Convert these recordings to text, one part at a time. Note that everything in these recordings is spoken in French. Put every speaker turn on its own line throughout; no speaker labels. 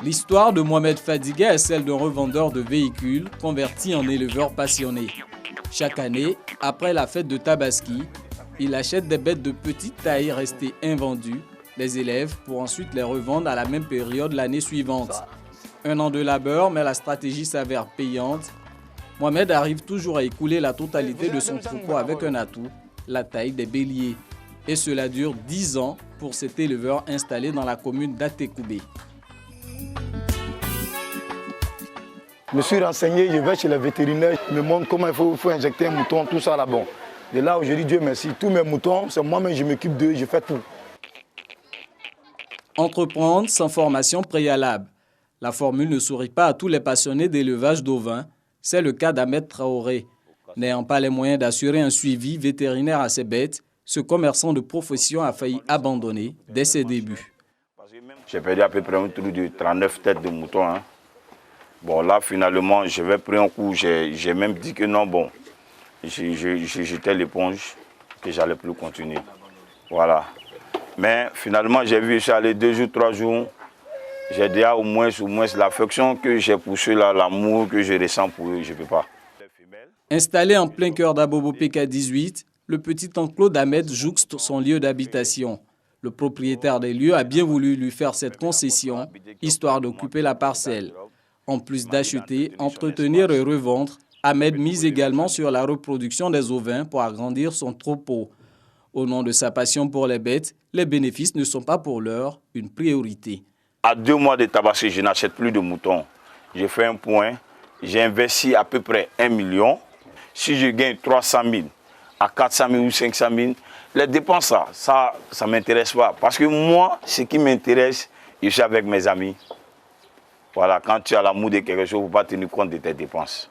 L'histoire de Mohamed Fadiga est celle d'un revendeur de véhicules converti en éleveur passionné. Chaque année, après la fête de Tabaski, il achète des bêtes de petite taille restées invendues, les élève pour ensuite les revendre à la même période l'année suivante. Un an de labeur, mais la stratégie s'avère payante. Mohamed arrive toujours à écouler la totalité de son troupeau avec un atout, la taille des béliers. Et cela dure 10 ans pour cet éleveur installé dans la commune d'Atekoubé.
Je me suis renseigné, je vais chez les vétérinaires, ils me montrent comment il faut injecter un mouton, tout ça là-bas. Et là où je dis Dieu merci, tous mes moutons, c'est moi-même, je m'occupe d'eux, je fais tout.
Entreprendre sans formation préalable. La formule ne sourit pas à tous les passionnés d'élevage d'ovins. C'est le cas d'Ahmed Traoré. N'ayant pas les moyens d'assurer un suivi vétérinaire à ses bêtes, ce commerçant de profession a failli abandonner dès ses débuts.
J'ai perdu à peu près un trou de 39 têtes de moutons. Hein. Bon, là, finalement, j'avais pris un coup. J'ai même dit que non, bon, j'ai jeté l'éponge, que j'allais plus continuer. Voilà. Mais finalement, j'ai vu ça aller 2 jours, 3 jours. J'ai déjà au moins l'affection que j'ai pour ceux-là, l'amour que je ressens pour eux, je ne peux pas.
Installé en plein cœur d'Abobo PK18, le petit enclos d'Ahmed jouxte son lieu d'habitation. Le propriétaire des lieux a bien voulu lui faire cette concession, histoire d'occuper la parcelle. En plus d'acheter, entretenir et revendre, Ahmed mise également sur la reproduction des ovins pour agrandir son troupeau. Au nom de sa passion pour les bêtes, les bénéfices ne sont pas pour l'heure une priorité.
À 2 mois de Tabaski, je n'achète plus de moutons. J'ai fait un point, j'ai investi à peu près 1 million. Si je gagne 300 000 à 400 000 ou 500 000, les dépenses, ça ne m'intéresse pas. Parce que moi, ce qui m'intéresse, je suis avec mes amis. Voilà, quand tu as l'amour de quelque chose, il ne faut pas tenir compte de tes dépenses.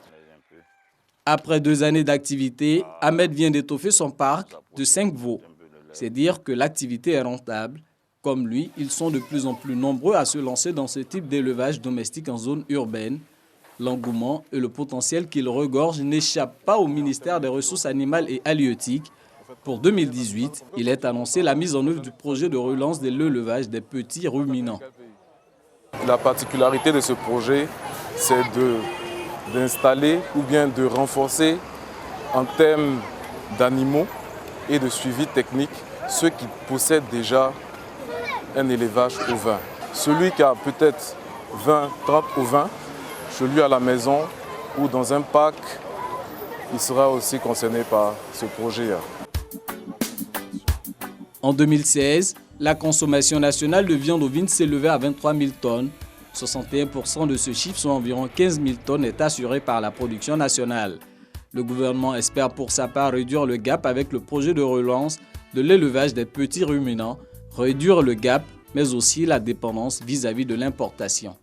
Après 2 années d'activité, Ahmed vient d'étoffer son parc de 5 veaux. C'est dire que l'activité est rentable. Comme lui, ils sont de plus en plus nombreux à se lancer dans ce type d'élevage domestique en zone urbaine. L'engouement et le potentiel qu'il regorge n'échappent pas au ministère des Ressources animales et halieutiques. Pour 2018, il est annoncé la mise en œuvre du projet de relance de l'élevage des petits ruminants.
La particularité de ce projet, c'est d'installer ou bien de renforcer en termes d'animaux et de suivi technique ceux qui possèdent déjà un élevage ovin. Celui qui a peut-être 20, 30 ovins, chez lui à la maison ou dans un parc, il sera aussi concerné par ce projet.
En 2016, la consommation nationale de viande ovine s'élevait à 23 000 tonnes. 61% de ce chiffre, soit environ 15 000 tonnes, est assuré par la production nationale. Le gouvernement espère pour sa part réduire le gap avec le projet de relance de l'élevage des petits ruminants, réduire le gap, mais aussi la dépendance vis-à-vis de l'importation.